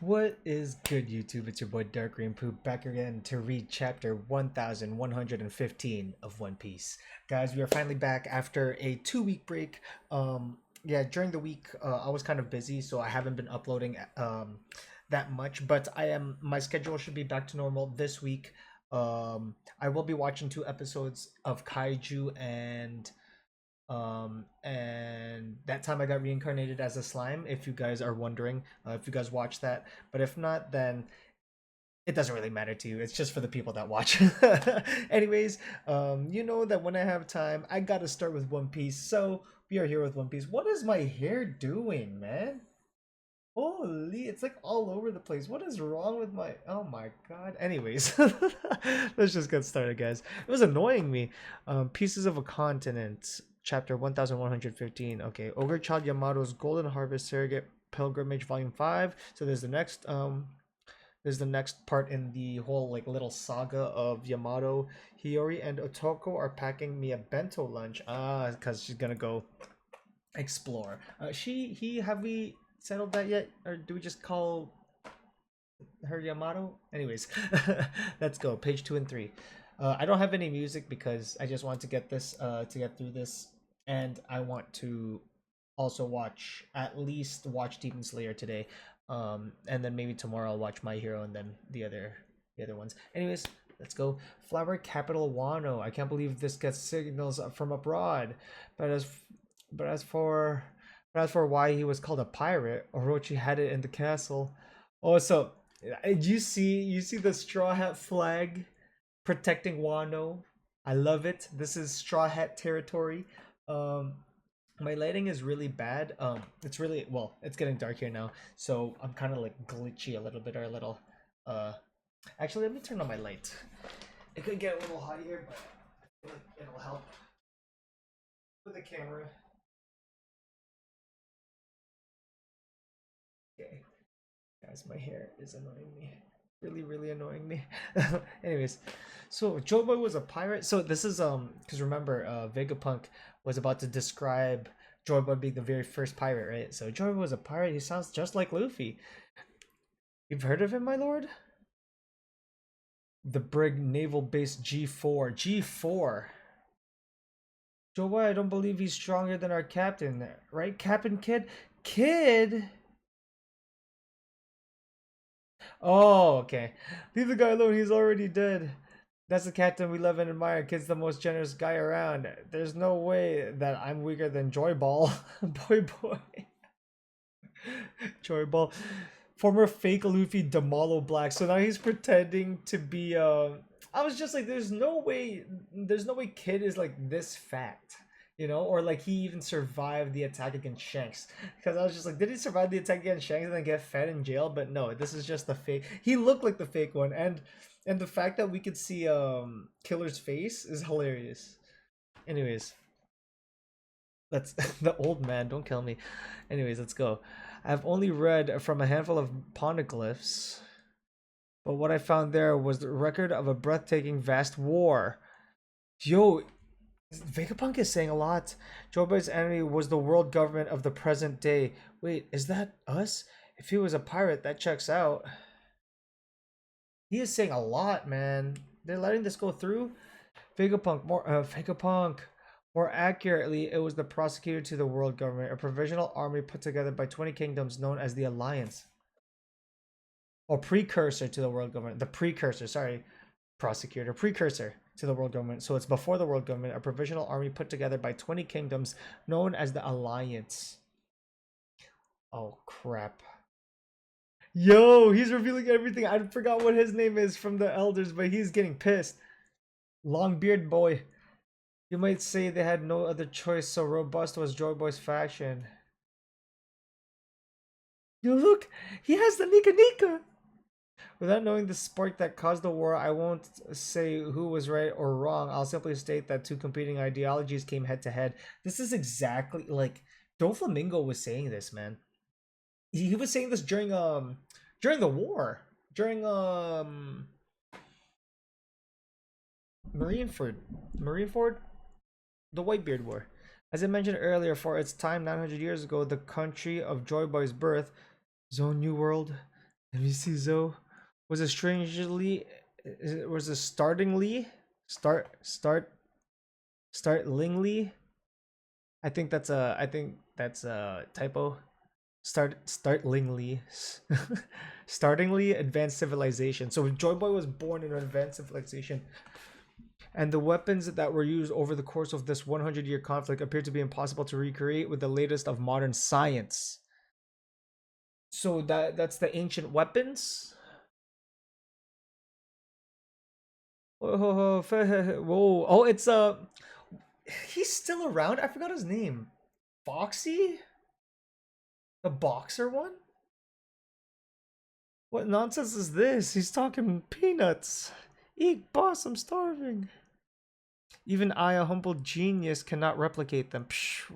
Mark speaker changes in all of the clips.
Speaker 1: What is good, YouTube? It's your boy Dark Green Poop back again to read chapter 1115 of One Piece. Guys, we are finally back after a 2 week break. Yeah, during the week, I was kind of busy, so I haven't been uploading that much, but my schedule should be back to normal this week. I will be watching 2 episodes of Kaiju and that time I got reincarnated as a slime, if you guys are wondering, if you guys watch that. But if not, then it doesn't really matter to you. It's just for the people that watch. Anyways, you know that when I have time, I gotta start with One Piece. So we are here with One Piece. What is my hair doing, man? Holy, it's like all over the place. What is wrong with my... Oh my god. Anyways, let's just get started, guys. It was annoying me. Pieces of a Continent, chapter 1115. Okay, Ogre Child Yamato's Golden Harvest Surrogate Pilgrimage, Volume 5. So there's the next part in the whole like little saga of Yamato. Hiyori and Otoko are packing me a bento lunch. Because she's gonna go explore. Have we settled that yet, or do we just call her Yamato? Anyways, let's go. Page 2 and 3. I don't have any music because I just want to get through this, and I want to also watch Demon Slayer today, and then maybe tomorrow I'll watch My Hero, and then the other ones. Anyways, let's go. Flower capital Wano. I can't believe this gets signals from abroad, but but as for as for why he was called a pirate, Orochi had it in the castle. Oh, so you see the straw hat flag protecting Wano. I love it. This is straw hat territory. Um, my lighting is really bad. It's really well. It's getting dark here now, so I'm kind of like glitchy a little bit, or a little. Uh, Actually, let me turn on my light. It could get a little hot here, but I feel like it'll help with the camera. Okay. Guys, my hair is annoying me. Really, really annoying me. Anyways, so Joe Boy was a pirate. So this is because remember, Vegapunk was about to describe Joy Boy being the very first pirate, right? So Joy Boy was a pirate. He sounds just like Luffy. You've heard of him, my lord? The brig naval base G4. G4. Joe Boy, I don't believe he's stronger than our captain, right? Captain Kid? Kid? Oh, okay. Leave the guy alone. He's already dead. That's the captain we love and admire. Kid's the most generous guy around. There's no way that I'm weaker than Joy Ball. boy. Joy Ball. Former fake Luffy Demalo Black. So now he's pretending to be I was just like, there's no way Kid is like this fat. Or like he even survived the attack against Shanks. Because I was just like, did he survive the attack against Shanks and then get fed in jail? But no, this is just the fake. He looked like the fake one, and the fact that we could see Killer's face is hilarious. Anyways, let's the old man, don't kill me. Anyways, let's go. I've only read from a handful of poneglyphs, but what I found there was the record of a breathtaking vast war. Yo, Vegapunk is saying a lot. Joba's enemy was the world government of the present day. Wait, is that us? If he was a pirate, that checks out. He is saying a lot, man. They're letting this go through. Vegapunk. More accurately, it was the prosecutor to the world government, a provisional army put together by 20 kingdoms known as the Alliance. Or precursor to the world government. The precursor, sorry. Prosecutor. Precursor to the world government. So it's before the world government, a provisional army put together by 20 kingdoms known as the Alliance. Oh, crap. Yo, he's revealing everything. I forgot what his name is from the elders, but he's getting pissed. Longbeard boy. You might say they had no other choice, so robust was Joy Boy's faction. Yo, look! He has the Nika Nika! Without knowing the spark that caused the war, I won't say who was right or wrong. I'll simply state that two competing ideologies came head to head. This is exactly like Doflamingo was saying this, man. He was saying this during the war. During Marineford. Marineford? The Whitebeard War. As I mentioned earlier, for its time 900 years ago, the country of Joy Boy's birth, Zone New World, Let me see, Zoe. Was it strangely? Was it startingly? Start startlingly? I think that's a typo. Startlingly. Startingly advanced civilization. So Joy Boy was born in an advanced civilization, and the weapons that were used over the course of this 100-year conflict appear to be impossible to recreate with the latest of modern science. So that's the ancient weapons. Whoa, whoa. Oh, it's he's still around. I forgot his name. Foxy, the boxer one. What nonsense is this? He's talking peanuts. Eek, boss, I'm starving. Even I, a humble genius, cannot replicate them. Psh,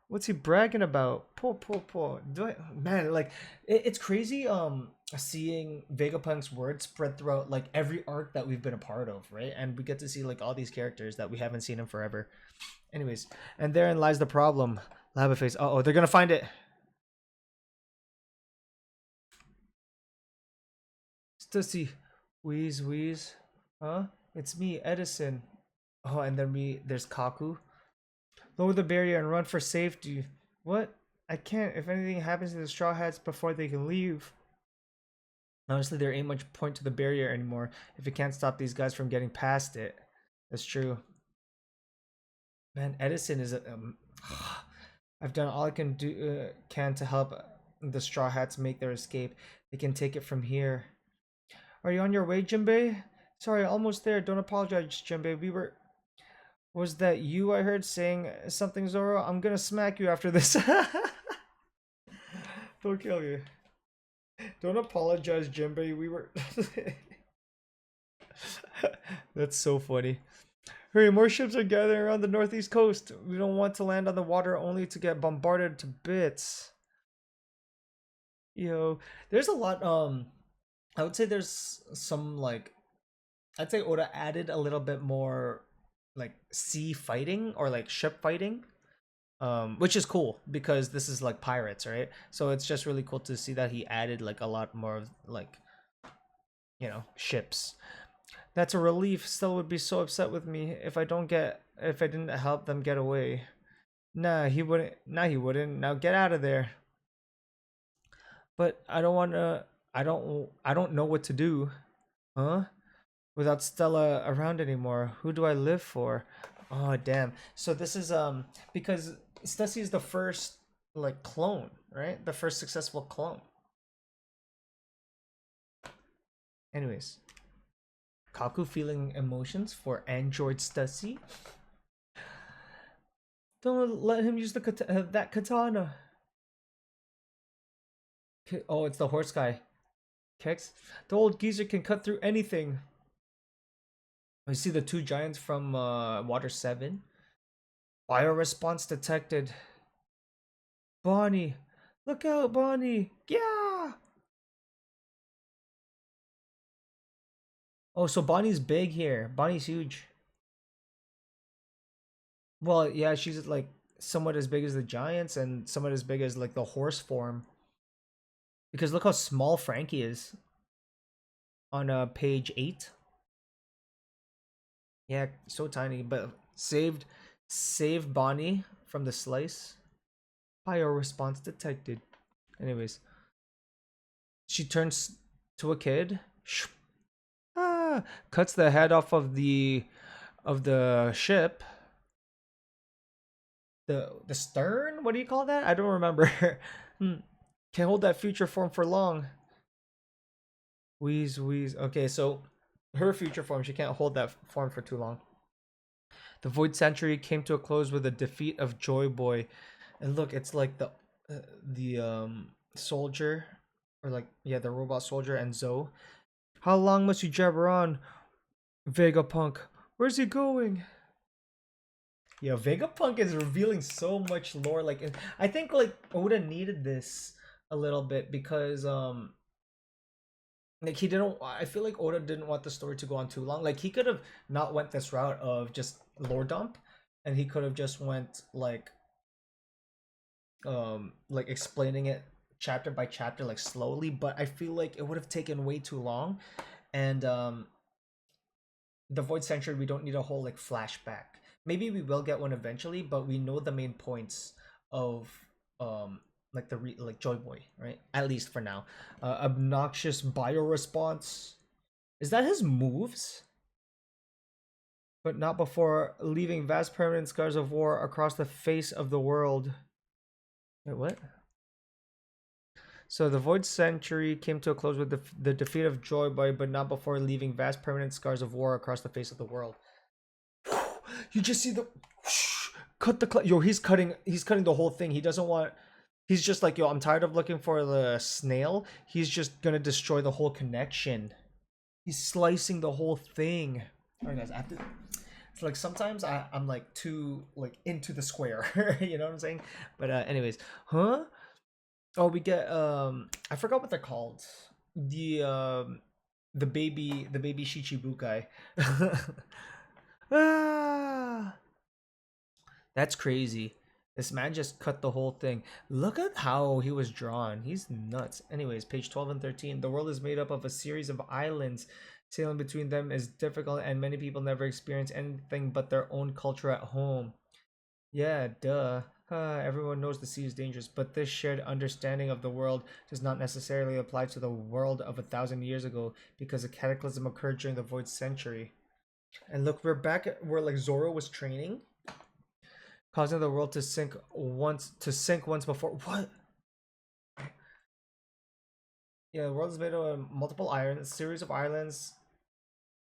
Speaker 1: what's he bragging about? Poor. Man, like it's crazy. Seeing Vegapunk's words spread throughout like every arc that we've been a part of, right? And we get to see like all these characters that we haven't seen in forever. Anyways, and therein lies the problem. Lava face. Oh, they're gonna find it. Stussy, wheeze. Huh? It's me, Edison. Oh, and then there's Kaku. Lower the barrier and run for safety. What? I can't. If anything happens to the Straw Hats before they can leave. Honestly, there ain't much point to the barrier anymore if it can't stop these guys from getting past it. That's true. Man, Edison is I've done all I can to help the Straw Hats make their escape. They can take it from here. Are you on your way, Jinbei? Sorry, almost there. Don't apologize, Jinbei. Was that you I heard saying something, Zoro? I'm gonna smack you after this. Don't kill you. Don't apologize, Jinbei. We were. That's so funny. Hurry, more ships are gathering around the northeast coast. We don't want to land on the water only to get bombarded to bits. Yo, there's a lot. I would say there's some like. I'd say Oda added a little bit more like sea fighting or like ship fighting, which is cool because this is like pirates, right? So it's just really cool to see that he added like a lot more of like ships. That's a relief. Stella would be so upset with me if I didn't help them get away. Nah, he wouldn't. Nah, he wouldn't. Now get out of there. But I don't want to. I don't know what to do. Huh? Without Stella around anymore, who do I live for? Oh damn. So this is because Stussy is the first like clone, right? The first successful clone. Anyways, Kaku feeling emotions for android Stussy. Don't let him use that katana. Oh, it's the horse guy. Kex. The old geezer can cut through anything. I see the two giants from Water 7. Bio response detected. Bonnie. Look out, Bonnie. Yeah. Oh, so Bonnie's big here. Bonnie's huge. Well, yeah, she's like somewhat as big as the giants and somewhat as big as like the horse form. Because look how small Frankie is on page 8. Yeah, so tiny, but saved Bonnie from the slice. Bio response detected. Anyways, she turns to a kid. Ah, cuts the head off of the ship. The stern? What do you call that? I don't remember. Can't hold that future form for long. Wheeze. Okay, so her future form, she can't hold that form for too long. The Void Century came to a close with the defeat of Joy Boy. And look, it's like the soldier, or like yeah, the robot soldier and Zoe. How long must you jabber on, Vegapunk? Where's he going? Yeah, Vegapunk is revealing so much lore. Like, I think like Oda needed this a little bit because like he didn't. I feel like Oda didn't want the story to go on too long. Like he could have not went this route of just lore dump, and he could have just went like explaining it chapter by chapter, like slowly, but I feel like it would have taken way too long. And the Void Century, we don't need a whole like flashback. Maybe we will get one eventually, but we know the main points of um like like Joy Boy, right? At least for now. Obnoxious bio response. Is that his moves? But not before leaving vast permanent scars of war across the face of the world. Wait, what? So the Void Century came to a close with the defeat of Joy Boy, but not before leaving vast permanent scars of war across the face of the world. You just see the cut the yo. He's cutting. He's cutting the whole thing. He doesn't want. He's just like, yo, I'm tired of looking for the snail. He's just gonna destroy the whole connection. He's slicing the whole thing. All right, guys. I have to. It's like sometimes I'm like too like into the square. You know what I'm saying? But anyways, huh? Oh, we get I forgot what they're called. The baby Shichibukai. Ah, that's crazy. This man just cut the whole thing. Look at how he was drawn. He's nuts. Anyways, page 12 and 13. The world is made up of a series of islands. Sailing between them is difficult, and many people never experience anything but their own culture at home. Yeah, duh. Everyone knows the sea is dangerous, but this shared understanding of the world does not necessarily apply to the world of 1,000 years ago because a cataclysm occurred during the Void Century. And look, we're back at where like Zoro was training, causing the world to sink once before. What? Yeah, the world is made of multiple islands, a series of islands,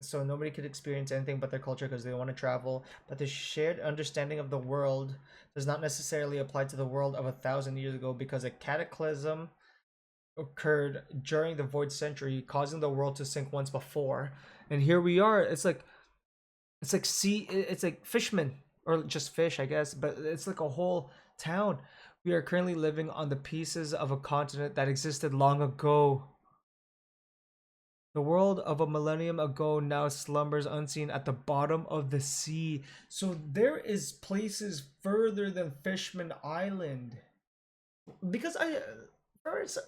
Speaker 1: so nobody could experience anything but their culture because they want to travel. But the shared understanding of the world does not necessarily apply to the world of 1,000 years ago because a cataclysm occurred during the Void Century, causing the world to sink once before. And here we are. It's like sea. It's like fishmen or just fish, I guess. But it's like a whole town. We are currently living on the pieces of a continent that existed long ago. The world of a millennium ago now slumbers unseen at the bottom of the sea. So there is places further than Fishman Island. Because first,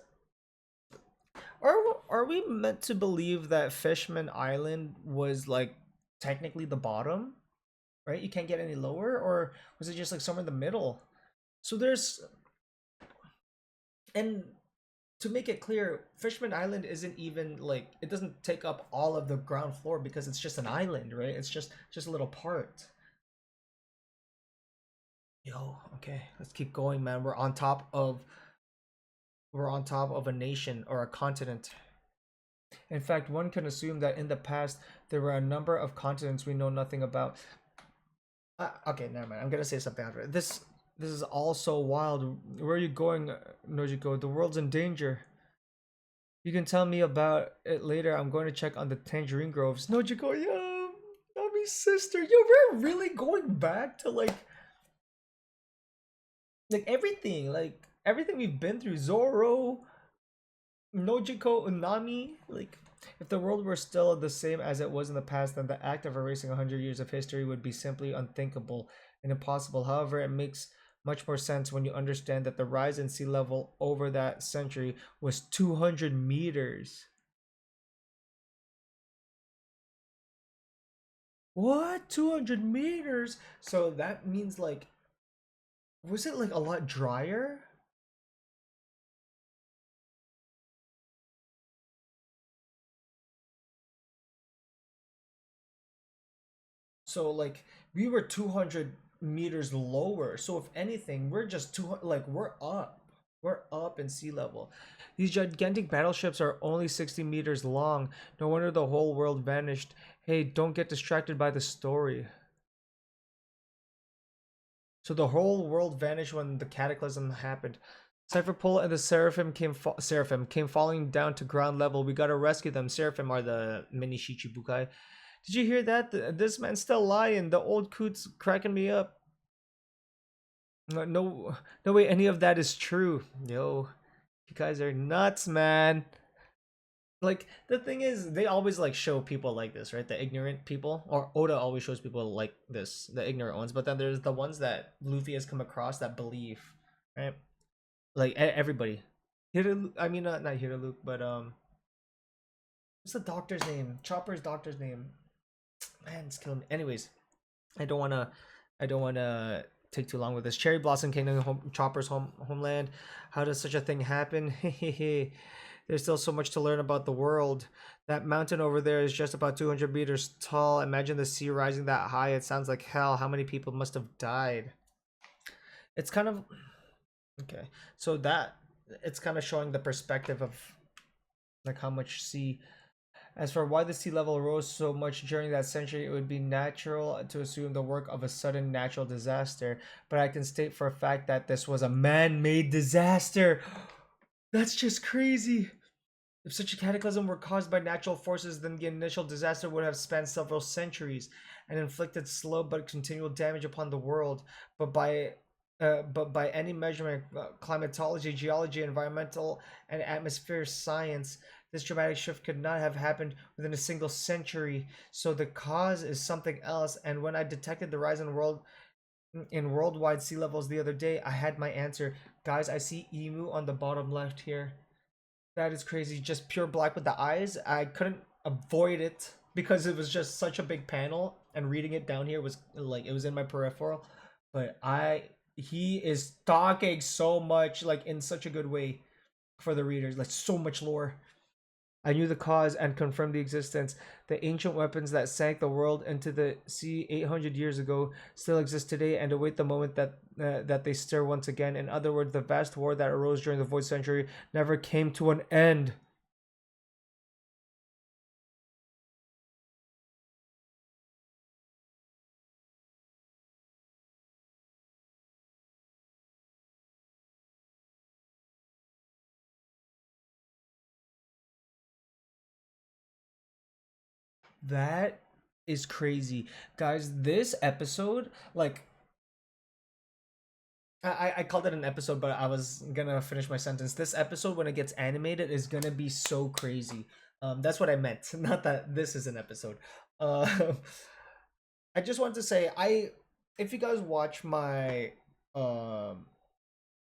Speaker 1: are we meant to believe that Fishman Island was like technically the bottom, right? You can't get any lower, or was it just like somewhere in the middle? So there's and to make it clear, Fishman Island isn't even like it doesn't take up all of the ground floor because it's just an island, right? It's just a little part. Yo, okay, let's keep going, man. We're on top of a nation or a continent. In fact, one can assume that in the past there were a number of continents we know nothing about. Okay, never mind. I'm gonna say something after this. This is all so wild. Where are you going, Nojiko? The world's in danger. You can tell me about it later. I'm going to check on the tangerine groves. Nojiko, yo, Nami's sister. Yo, we're really going back to like everything we've been through. Zoro, Nojiko, Unami. Like, if the world were still the same as it was in the past, then the act of erasing 100 years of history would be simply unthinkable and impossible. However, it makes much more sense when you understand that the rise in sea level over that century was 200 meters. What? 200 meters? So that means like, was it like a lot drier? So like we were 200 meters lower. So if anything, we're just 200, like we're up. We're up in sea level. These gigantic battleships are only 60 meters long. No wonder the whole world vanished. Hey, don't get distracted by the story. So the whole world vanished when the cataclysm happened. Cypherpole and the Seraphim came falling down to ground level. We gotta rescue them. Seraphim are the mini Shichibukai. Did you hear that? This man's still lying. The old coot's cracking me up. No, no way any of that is true. Yo, you guys are nuts, man. Like the thing is, they always like show people like this, right? The ignorant people, or Oda always shows people like this, the ignorant ones. But then there's the ones that Luffy has come across that believe, right? Like everybody. I mean, not Luke, but what's the doctor's name? Chopper's doctor's name. Man, it's killing me. Anyways, I don't wanna, I don't wanna take too long with this. Cherry Blossom Kingdom, Chopper's homeland. How does such a thing happen? There's still so much to learn about the world. That mountain over there is just about 200 meters tall. Imagine the sea rising that high. It sounds like hell. How many people must have died? It's kind of okay. So that it's kind of showing the perspective of like how much sea. As for why the sea level rose so much during that century, it would be natural to assume the work of a sudden natural disaster. But I can state for a fact that this was a man-made disaster. That's just crazy. If such a cataclysm were caused by natural forces, then the initial disaster would have spanned several centuries and inflicted slow but continual damage upon the world. But by any measurement, climatology, geology, environmental, and atmospheric science, this dramatic shift could not have happened within a single century. So the cause is something else. And when I detected the rise in worldwide sea levels the other day, I had my answer. Guys, I see emu on the bottom left here. That is crazy. Just pure black with the eyes. I couldn't avoid it because it was just such a big panel, and reading it down here was like it was in my peripheral. But he is talking so much, like in such a good way for the readers, like so much lore. I knew the cause and confirmed the existence. The ancient weapons that sank the world into the sea 800 years ago still exist today and await the moment that they stir once again. In other words, the vast war that arose during the Void Century never came to an end. That is crazy. Guys, this episode, like, I called it an episode, but I was gonna finish my sentence. This episode, when it gets animated, is gonna be so crazy. That's what I meant. Not that this is an episode. Uh, I just want to say, if you guys watch um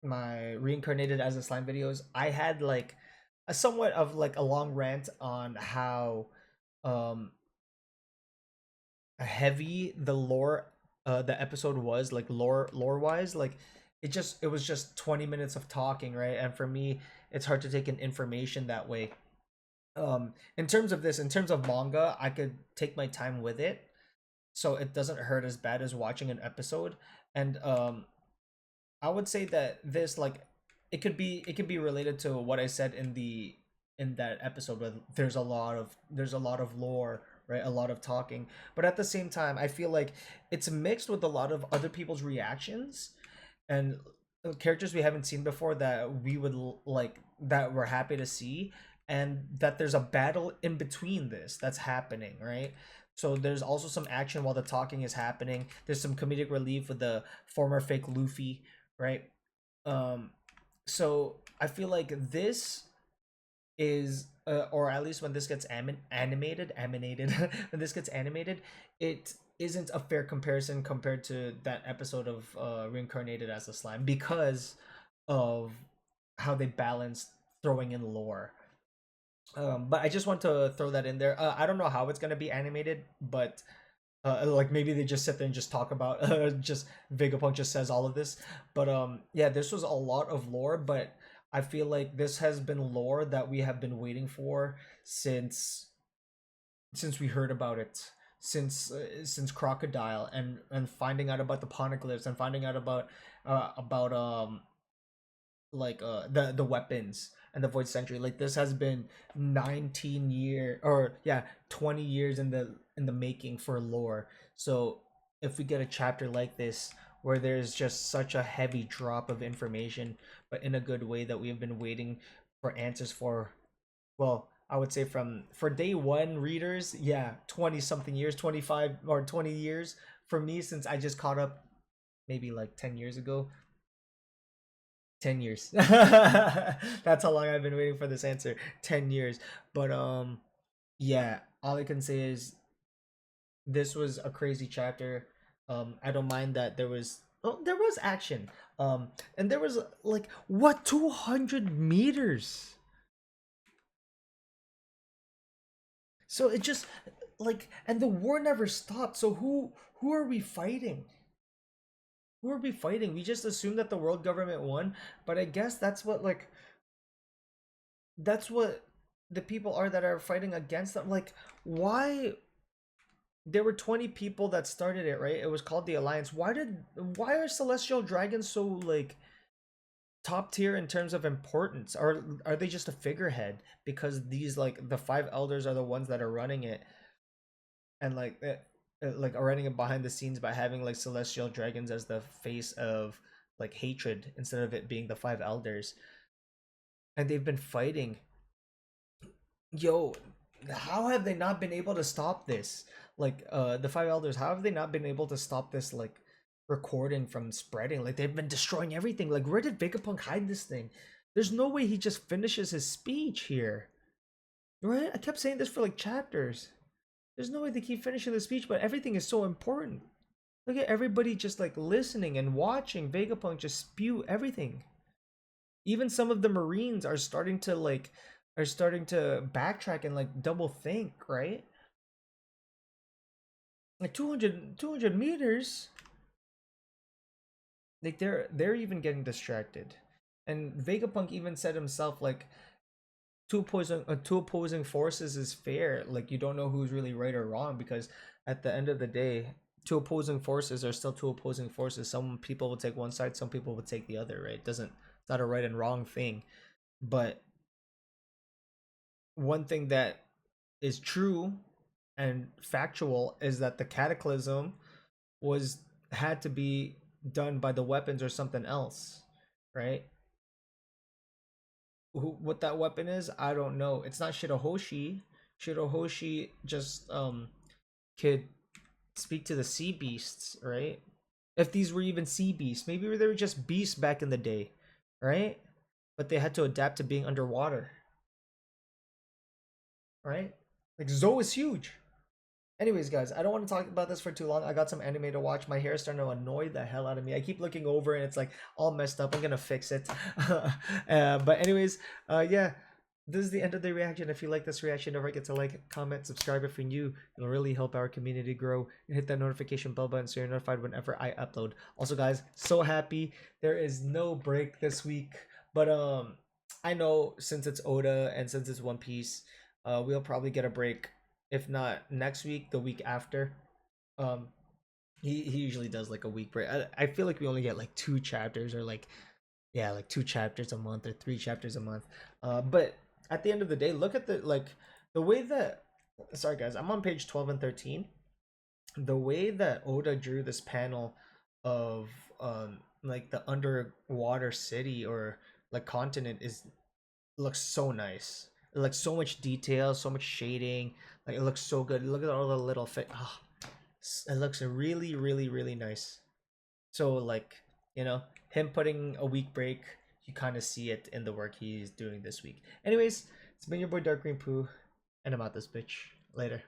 Speaker 1: my reincarnated as a slime videos, I had like a somewhat of like a long rant on how um heavy the episode was, like lore wise. Like it was just 20 minutes of talking, right? And for me, it's hard to take in information that way. In terms of this, in terms of manga, I could take my time with it, so it doesn't hurt as bad as watching an episode. And I would say that this, like, it could be related to what I said in that episode, where there's a lot of lore, right? A lot of talking. But at the same time, I feel like it's mixed with a lot of other people's reactions and characters we haven't seen before that we would like, that we're happy to see, and that there's a battle in between this that's happening, right? So there's also some action while the talking is happening. There's some comedic relief with the former fake Luffy, right? Um, so I feel like this is, or at least when this gets animated, when this gets animated, it isn't a fair comparison compared to that episode of Reincarnated as a Slime, because of how they balanced throwing in lore. But I just want to throw that in there. I don't know how it's gonna be animated, but like maybe they just sit there and just talk about just Vegapunk just says all of this. But yeah, this was a lot of lore, but I feel like this has been lore that we have been waiting for since we heard about it, since Crocodile, and finding out about the poneglyphs, and finding out about like the weapons and the Void Century. Like, this has been 19 year, or yeah, 20 years in the making for lore. So if we get a chapter like this where there's just such a heavy drop of information, but in a good way, that we have been waiting for answers for, well, I would say from for day one readers, yeah, 20 something years, 25 or 20 years. For me, since I just caught up maybe like 10 years ago, 10 years. That's how long I've been waiting for this answer. 10 years. But yeah, all I can say is this was a crazy chapter. I don't mind that there was Oh, there was action. And there was like what 200 meters. So it just like, and the war never stopped. So who are we fighting? Who are we fighting? We just assumed that the world government won, but I guess that's what the people are that are fighting against them. Like, why? There were 20 people that started it, right? It was called the Alliance. Why are celestial dragons so like top tier in terms of importance? Are they just a figurehead because these like the five elders are the ones that are running it, and like are running it behind the scenes by having like celestial dragons as the face of like hatred instead of it being the five elders, and they've been fighting. Yo, how have they not been able to stop this? Like the five elders, how have they not been able to stop this like recording from spreading? Like they've been destroying everything. Like where did Vegapunk hide this thing? There's no way he just finishes his speech here. Right? I kept saying this for like chapters. There's no way they keep finishing the speech, but everything is so important. Look at everybody just like listening and watching Vegapunk just spew everything. Even some of the Marines are starting to backtrack and like double think, right? Like 200 meters, like they're even getting distracted. And Vegapunk even said himself like two opposing forces is fair. Like you don't know who's really right or wrong because at the end of the day, two opposing forces are still two opposing forces. Some people will take one side, some people will take the other, right? It doesn't It's not a right and wrong thing. But one thing that is true and factual is that the cataclysm was had to be done by the weapons or something else, right? What that weapon is, I don't know. It's not Shirahoshi. Shirahoshi just could speak to the sea beasts, right? If these were even sea beasts, maybe they were just beasts back in the day, right? But they had to adapt to being underwater, right? Like Zoe is huge. Anyways, guys, I don't want to talk about this for too long. I got some anime to watch. My hair is starting to annoy the hell out of me. I keep looking over and it's like all messed up. I'm gonna fix it. But anyways, yeah, this is the end of the reaction. If you like this reaction, don't forget to like, comment, subscribe if you're new. It'll really help our community grow. And hit that notification bell button so you're notified whenever I upload. Also, guys, so happy there is no break this week. But I know since it's Oda and since it's One Piece, we'll probably get a break if not next week, the week after. Um, he usually does like a week break. I feel like we only get like two chapters or like yeah, like two chapters a month or three chapters a month. But at the end of the day, look at the way that sorry guys, I'm on page 12 and 13. The way that Oda drew this panel of like the underwater city or like continent is looks so nice. Like so much detail, so much shading. Like it looks so good. Look at all the little fit. Oh, it looks really, really, really nice. So like him putting a week break, you kind of see it in the work he's doing this week. Anyways, it's been your boy Dark Green Poo, and I'm out this bitch. Later.